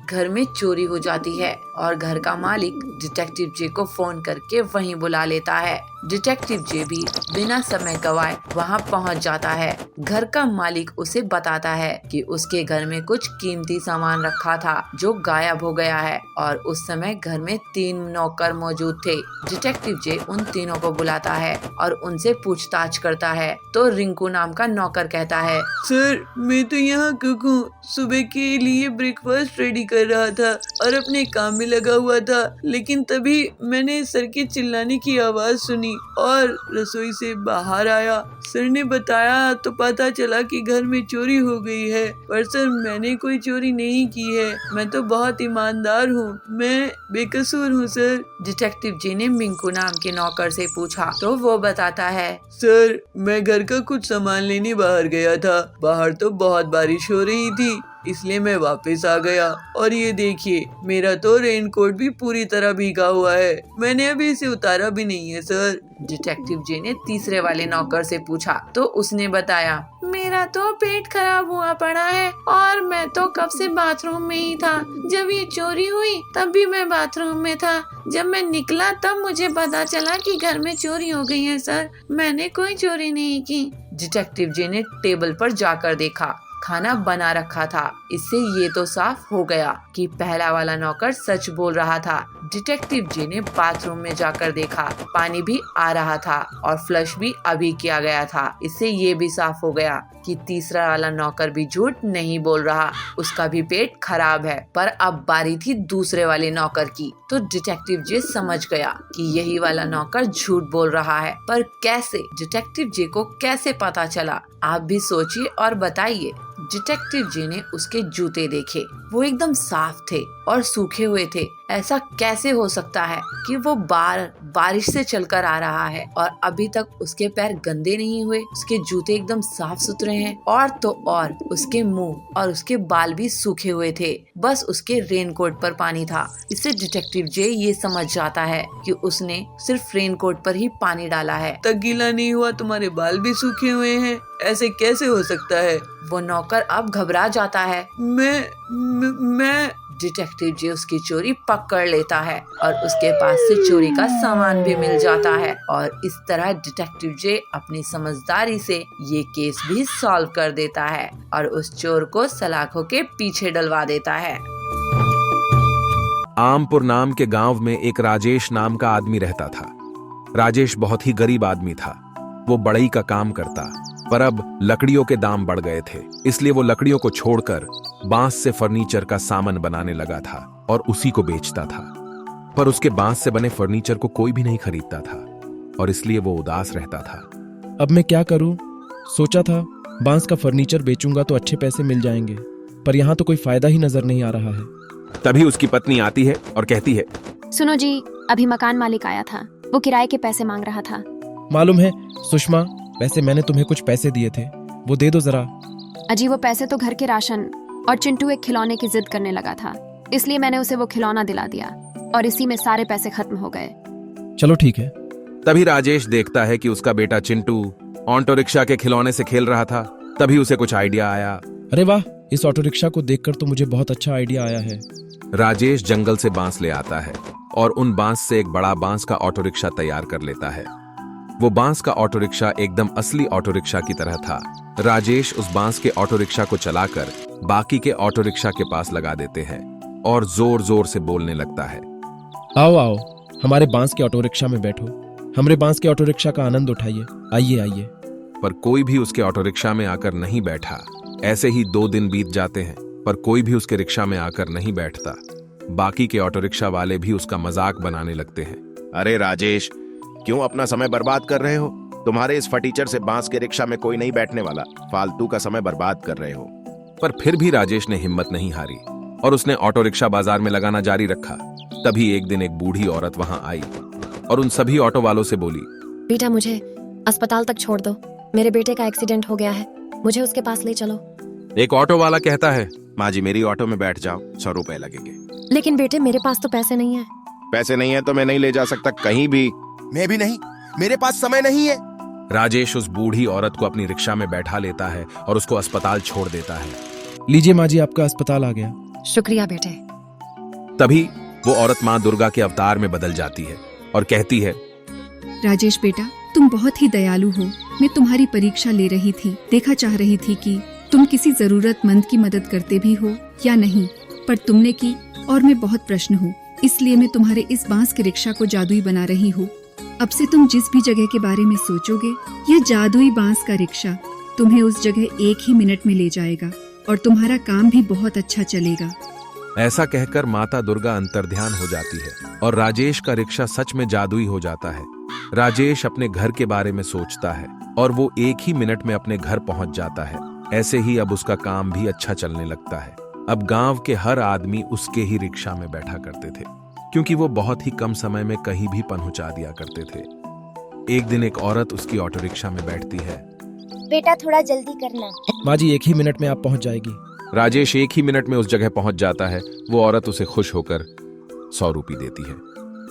घर में चोरी हो जाती है और घर का मालिक डिटेक्टिव जे को फोन करके वहीं बुला लेता है। डिटेक्टिव जे भी बिना समय गवाए वहां पहुंच जाता है। घर का मालिक उसे बताता है कि उसके घर में कुछ कीमती सामान रखा था जो गायब हो गया है और उस समय घर में 3 नौकर मौजूद थे। डिटेक्टिव जे उन तीनों को बुलाता है और उनसे पूछताछ करता है तो रिंकू नाम का नौकर कहता है, सर मैं तो यहाँ कुक हूँ, सुबह के लिए ब्रेकफास्ट रेडी कर रहा था और अपने काम में लगा हुआ था, लेकिन तभी मैंने सर के चिल्लाने की आवाज सुनी और रसोई से बाहर आया। सर ने बताया तो पता चला कि घर में चोरी हो गई है, पर सर मैंने कोई चोरी नहीं की है, मैं तो बहुत ईमानदार हूँ, मैं बेकसूर हूँ सर। डिटेक्टिव जे ने मिंकू नाम के नौकर से पूछा तो वो बताता है, सर मैं घर का कुछ सामान लेने बाहर गया था, बाहर तो बहुत बारिश हो रही थी इसलिए मैं वापस आ गया और ये देखिए मेरा तो रेनकोट भी पूरी तरह भीगा हुआ है, मैंने अभी इसे उतारा भी नहीं है सर। डिटेक्टिव जे ने तीसरे वाले नौकर से पूछा तो उसने बताया, मेरा तो पेट खराब हुआ पड़ा है और मैं तो कब से बाथरूम में ही था, जब ये चोरी हुई तब भी मैं बाथरूम में था, जब मैं निकला तब मुझे पता चला कि घर में चोरी हो गई है सर, मैंने कोई चोरी नहीं की। डिटेक्टिव जे ने टेबल पर जाकर देखा, खाना बना रखा था। इससे ये तो साफ हो गया कि पहला वाला नौकर सच बोल रहा था। डिटेक्टिव जे ने बाथरूम में जाकर देखा, पानी भी आ रहा था और फ्लश भी अभी किया गया था। इससे ये भी साफ हो गया कि तीसरा वाला नौकर भी झूठ नहीं बोल रहा, उसका भी पेट खराब है। पर अब बारी थी दूसरे वाले नौकर की, तो डिटेक्टिव जे समझ गया कि यही वाला नौकर झूठ बोल रहा है। पर कैसे? डिटेक्टिव जे को कैसे पता चला? आप भी सोचिए और बताइए। डिटेक्टिव जे ने उसके जूते देखे, वो एकदम साफ थे और सूखे हुए थे। ऐसा कैसे हो सकता है कि वो बारिश से चलकर आ रहा है और अभी तक उसके पैर गंदे नहीं हुए, उसके जूते एकदम साफ सुथरे हैं और तो और उसके मुंह और उसके बाल भी सूखे हुए थे, बस उसके रेनकोट पर पानी था। इससे डिटेक्टिव जे ये समझ जाता है कि उसने सिर्फ रेनकोट पर ही पानी डाला है। तक गीला नहीं हुआ, तुम्हारे बाल भी सूखे हुए हैं, ऐसे कैसे हो सकता है? वो नौकर अब घबरा जाता है। मैं डिटेक्टिव जे उसकी चोरी पकड़ लेता है और उसके पास से चोरी का सामान भी मिल जाता है और इस तरह डिटेक्टिव जे अपनी समझदारी से ये केस भी सॉल्व कर देता है और उस चोर को सलाखों के पीछे डलवा देता है। आमपुर नाम के गांव में एक राजेश नाम का आदमी रहता था। राजेश बहुत ही गरीब आदमी था। वो बढ़ई का काम करता, पर अब लकड़ियों के दाम बढ़ गए थे, इसलिए वो लकड़ियों को छोड़कर बांस से फर्नीचर का सामान बनाने लगा था और उसी को बेचता था। पर उसके बांस से बने फर्नीचर को कोई भी नहीं खरीदता था और इसलिए वो उदास रहता था। अब मैं क्या करूं? सोचा था बांस का फर्नीचर बेचूंगा तो अच्छे पैसे मिल जाएंगे, पर यहाँ तो कोई फायदा ही नजर नहीं आ रहा है। तभी उसकी पत्नी आती है और कहती है, सुनो जी, अभी मकान मालिक आया था, वो किराए के पैसे मांग रहा था। मालूम है सुषमा, वैसे मैंने तुम्हें कुछ पैसे दिए थे, वो दे दो जरा। अजी वो पैसे तो घर के राशन और चिंटू एक खिलौने की जिद करने लगा था, इसलिए मैंने उसे वो खिलौना दिला दिया और इसी में सारे पैसे खत्म हो गए। चलो ठीक है। तभी राजेश देखता है कि उसका बेटा चिंटू ऑटो रिक्शा के खिलौने से खेल रहा था। तभी उसे कुछ आइडिया आया। अरे वाह, इस ऑटो रिक्शा को देखकर तो मुझे बहुत अच्छा आइडिया आया है। राजेश जंगल से बांस ले आता है और उन बांस से एक बड़ा बांस का ऑटो रिक्शा तैयार कर लेता है। वो बांस का ऑटो रिक्शा एकदम असली ऑटो रिक्शा की तरह था। राजेश उस बांस के ऑटो रिक्शा को चलाकर बाकी के ऑटो रिक्शा के पास लगा देते हैं और जोर जोर से बोलने लगता है, आओ आओ, हमारे बांस के ऑटो रिक्शा में बैठो, हमारे बांस के ऑटो रिक्शा का आनंद उठाइए, आइए आइए। पर कोई भी उसके ऑटो रिक्शा में आकर नहीं बैठा। ऐसे ही 2 दिन बीत जाते हैं, पर कोई भी उसके रिक्शा में आकर नहीं बैठता। बाकी के ऑटो रिक्शा वाले भी उसका मजाक बनाने लगते हैं। अरे राजेश, क्यों अपना समय बर्बाद कर रहे हो? तुम्हारे इस फटीचर से बांस के रिक्शा में कोई नहीं बैठने वाला, फालतू का समय बर्बाद कर रहे हो। पर फिर भी राजेश ने हिम्मत नहीं हारी और उसने ऑटो रिक्शा बाजार में लगाना जारी रखा। तभी एक दिन एक बूढ़ी औरत वहां आई और उन सभी ऑटो वालों से बोली, बेटा मुझे अस्पताल तक छोड़ दो, मेरे बेटे का एक्सीडेंट हो गया है, मुझे उसके पास ले चलो। एक ऑटो वाला कहता है, माँ जी मेरी ऑटो में बैठ जाओ, 100 रुपए लगेंगे। लेकिन बेटे मेरे पास तो पैसे नहीं है। पैसे नहीं है तो मैं नहीं ले जा सकता कहीं भी। मैं भी नहीं, मेरे पास समय नहीं है। राजेश उस बूढ़ी औरत को अपनी रिक्शा में बैठा लेता है और उसको अस्पताल छोड़ देता है। लीजिए माँ जी, आपका अस्पताल आ गया। शुक्रिया बेटे, तभी वो औरत माँ दुर्गा के अवतार में बदल जाती है और कहती है, राजेश बेटा, तुम बहुत ही दयालु हो। मैं तुम्हारी परीक्षा ले रही थी, देखा चाह रही थी कि तुम किसी जरूरतमंद की मदद करते भी हो या नहीं, पर तुमने की और मैं बहुत प्रश्न हूँ। इसलिए मैं तुम्हारे इस बांस के रिक्शा को जादुई बना रही हूँ। अब से तुम जिस भी जगह के बारे में सोचोगे, यह जादुई बांस का रिक्शा तुम्हें उस जगह 1 ही मिनट में ले जाएगा और तुम्हारा काम भी बहुत अच्छा चलेगा। ऐसा कहकर माता दुर्गा अंतर्ध्यान हो जाती है और राजेश का रिक्शा सच में जादुई हो जाता है। राजेश अपने घर के बारे में सोचता है और वो 1 ही मिनट में अपने घर पहुंच जाता है। ऐसे ही अब उसका काम भी अच्छा चलने लगता है। अब गांव के हर आदमी उसके ही रिक्शा में बैठा करते थे, क्योंकि वो बहुत ही कम समय में कहीं भी पहुंचा दिया करते थे। एक दिन एक औरत उसकी ऑटो रिक्शा में बैठती है। बेटा थोड़ा जल्दी करना। माँ जी 1 ही मिनट में आप पहुंच जाएगी। राजेश 1 ही मिनट में उस जगह पहुंच जाता है। वो औरत उसे खुश होकर 100 रुपये देती है।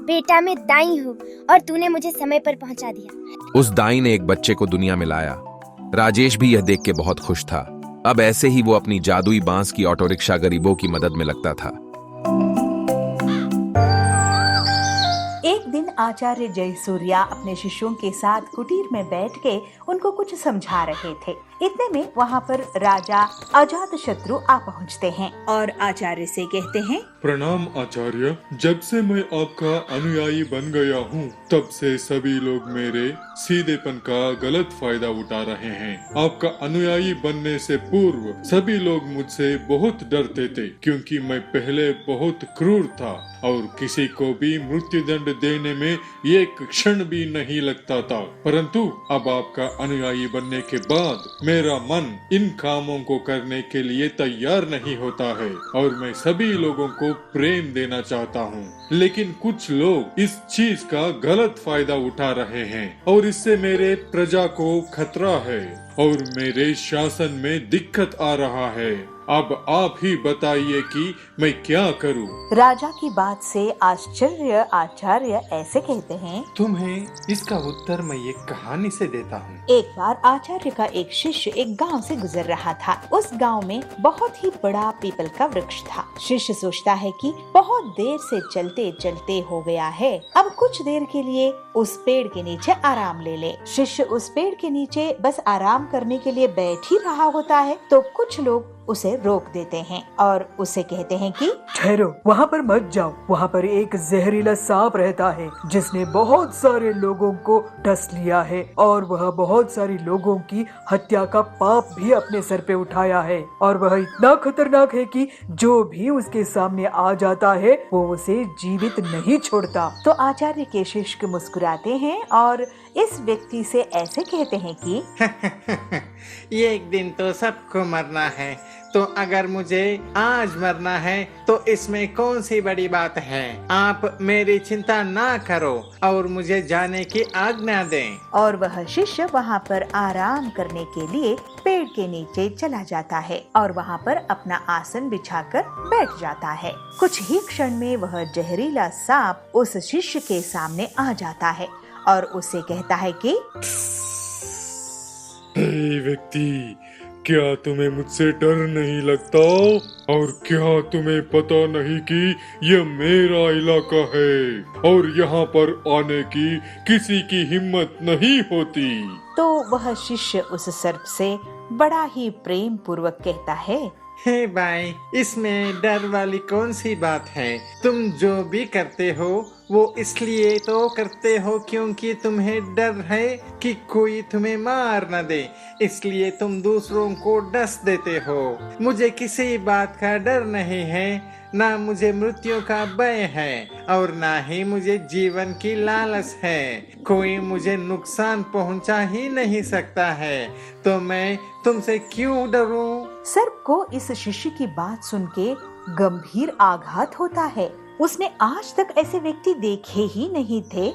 बेटा मैं दाई हूँ और तूने मुझे समय पर पहुँचा दिया। उस दाई ने एक बच्चे को दुनिया में लाया। राजेश भी यह देख के बहुत खुश था। अब ऐसे ही वो अपनी जादुई बांस की ऑटो रिक्शा गरीबों की मदद में लगता था। एक दिन आचार्य जयसूर्या अपने शिष्यों के साथ कुटीर में बैठ के उनको कुछ समझा रहे थे। इतने में वहाँ पर राजा अजातशत्रु आ पहुँचते हैं और आचार्य से कहते हैं, प्रणाम आचार्य, जब से मैं आपका अनुयायी बन गया हूँ तब से सभी लोग मेरे सीधेपन का गलत फायदा उठा रहे हैं। आपका अनुयायी बनने से पूर्व सभी लोग मुझसे बहुत डरते थे, क्योंकि मैं पहले बहुत क्रूर था और किसी को भी मृत्युदंड देने में एक क्षण भी नहीं लगता था। परंतु अब आपका अनुयायी बनने के बाद मेरा मन इन कामों को करने के लिए तैयार नहीं होता है और मैं सभी लोगों को प्रेम देना चाहता हूँ, लेकिन कुछ लोग इस चीज का गलत फायदा उठा रहे हैं और इससे मेरे प्रजा को खतरा है और मेरे शासन में दिक्कत आ रहा है। अब आप ही बताइए कि मैं क्या करूं? राजा की बात से आश्चर्य आचार्य ऐसे कहते हैं, तुम्हें इसका उत्तर मैं एक कहानी से देता हूँ। एक बार आचार्य का एक शिष्य एक गांव से गुजर रहा था। उस गांव में बहुत ही बड़ा पीपल का वृक्ष था। शिष्य सोचता है कि बहुत देर से चलते चलते हो गया है, अब कुछ देर के लिए उस पेड़ के नीचे आराम ले ले। शिष्य उस पेड़ के नीचे बस आराम करने के लिए बैठ ही रहा होता है तो कुछ लोग उसे रोक देते हैं और उसे कहते हैं कि ठहरो, वहाँ पर मत जाओ। वहाँ पर एक जहरीला सांप रहता है जिसने बहुत सारे लोगों को डस लिया है और वह बहुत सारे लोगों की हत्या का पाप भी अपने सर पे उठाया है और वह इतना खतरनाक है कि जो भी उसके सामने आ जाता है वो उसे जीवित नहीं छोड़ता। तो आचार्य के शिष्य मुस्कुराते हैं और इस व्यक्ति से ऐसे कहते हैं कि एक दिन तो सबको मरना है, तो अगर मुझे आज मरना है तो इसमें कौन सी बड़ी बात है। आप मेरी चिंता ना करो और मुझे जाने की आज्ञा दें। और वह शिष्य वहाँ पर आराम करने के लिए पेड़ के नीचे चला जाता है और वहाँ पर अपना आसन बिछाकर बैठ जाता है। कुछ ही क्षण में वह जहरीला सांप उस शिष्य के सामने आ जाता है और उसे कहता है कि हे व्यक्ति, क्या तुम्हें मुझसे डर नहीं लगता और क्या तुम्हें पता नहीं कि यह मेरा इलाका है और यहाँ पर आने की किसी की हिम्मत नहीं होती। तो वह शिष्य उस सर्प से बड़ा ही प्रेम पूर्वक कहता है, हे भाई, इसमें डर वाली कौन सी बात है। तुम जो भी करते हो वो इसलिए तो करते हो क्योंकि तुम्हें डर है कि कोई तुम्हें मार न दे, इसलिए तुम दूसरों को डस देते हो। मुझे किसी बात का डर नहीं है, ना मुझे मृत्यु का भय है और ना ही मुझे जीवन की लालच है। कोई मुझे नुकसान पहुंचा ही नहीं सकता है, तो मैं तुमसे क्यों डरूं? सर्प को इस शिष्य की बात सुन के गंभीर आघात होता है। उसने आज तक ऐसे व्यक्ति देखे ही नहीं थे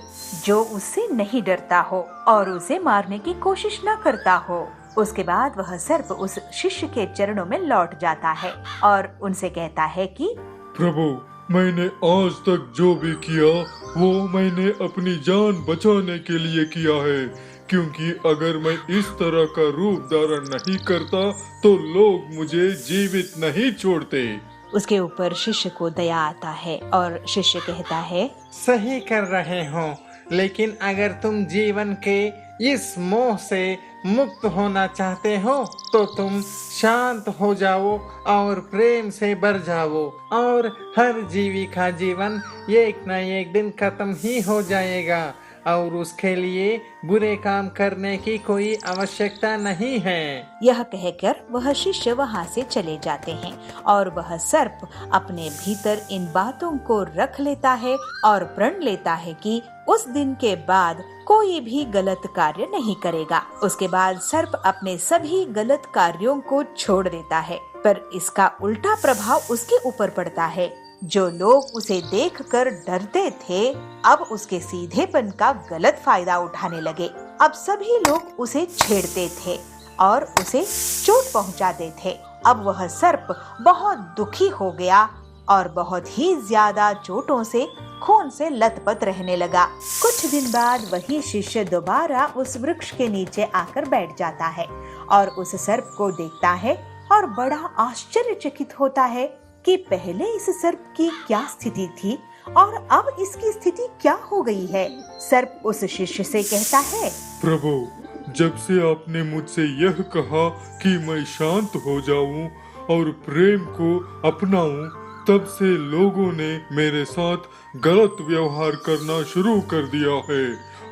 जो उससे नहीं डरता हो और उसे मारने की कोशिश न करता हो। उसके बाद वह सर्प उस शिष्य के चरणों में लौट जाता है और उनसे कहता है कि प्रभु, मैंने आज तक जो भी किया वो मैंने अपनी जान बचाने के लिए किया है, क्योंकि अगर मैं इस तरह का रूप धारण नहीं करता तो लोग मुझे जीवित नहीं छोड़ते। उसके ऊपर शिष्य को दया आता है और शिष्य कहता है, सही कर रहे हो, लेकिन अगर तुम जीवन के इस मोह से मुक्त होना चाहते हो तो तुम शांत हो जाओ और प्रेम से भर जाओ, और हर जीवी का जीवन एक न एक दिन खत्म ही हो जाएगा और उसके लिए बुरे काम करने की कोई आवश्यकता नहीं है। यह कहकर वह शिष्य वहाँ से चले जाते हैं और वह सर्प अपने भीतर इन बातों को रख लेता है और प्रण लेता है कि उस दिन के बाद कोई भी गलत कार्य नहीं करेगा। उसके बाद सर्प अपने सभी गलत कार्यों को छोड़ देता है, पर इसका उल्टा प्रभाव उसके ऊपर पड़ता है। जो लोग उसे देखकर डरते थे अब उसके सीधेपन का गलत फायदा उठाने लगे। अब सभी लोग उसे छेड़ते थे और उसे चोट पहुंचाते थे। अब वह सर्प बहुत दुखी हो गया और बहुत ही ज्यादा चोटों से खून से लथपथ रहने लगा। कुछ दिन बाद वही शिष्य दोबारा उस वृक्ष के नीचे आकर बैठ जाता है और उस सर्प को देखता है और बड़ा आश्चर्यचकित होता है कि पहले इस सर्प की क्या स्थिति थी और अब इसकी स्थिति क्या हो गई है। सर्प उस शिष्य से कहता है, प्रभु, जब से आपने मुझसे यह कहा कि मैं शांत हो जाऊं और प्रेम को अपनाऊं, तब से लोगों ने मेरे साथ गलत व्यवहार करना शुरू कर दिया है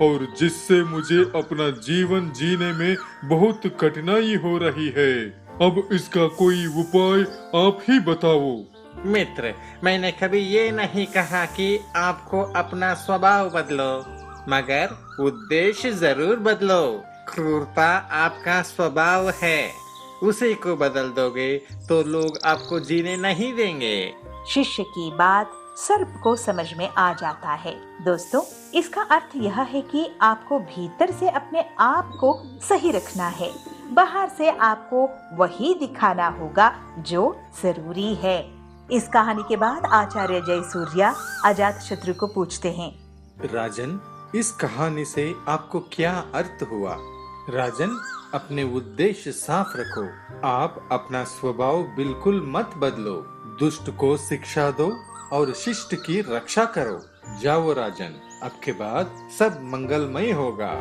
और जिससे मुझे अपना जीवन जीने में बहुत कठिनाई हो रही है। अब इसका कोई उपाय आप ही बताओ। मित्र, मैंने कभी ये नहीं कहा कि आपको अपना स्वभाव बदलो, मगर उद्देश्य जरूर बदलो। क्रूरता आपका स्वभाव है, उसी को बदल दोगे तो लोग आपको जीने नहीं देंगे। शिष्य की बात सर्प को समझ में आ जाता है। दोस्तों, इसका अर्थ यह है कि आपको भीतर से अपने आप को सही रखना है, बाहर से आपको वही दिखाना होगा जो जरूरी है। इस कहानी के बाद आचार्य जयसूर्या अजातशत्रु को पूछते हैं, राजन, इस कहानी से आपको क्या अर्थ हुआ? राजन, अपने उद्देश्य साफ रखो। आप अपना स्वभाव बिल्कुल मत बदलो। दुष्ट को शिक्षा दो और शिष्ट की रक्षा करो। जाओ राजन, अब के बाद सब मंगलमय होगा।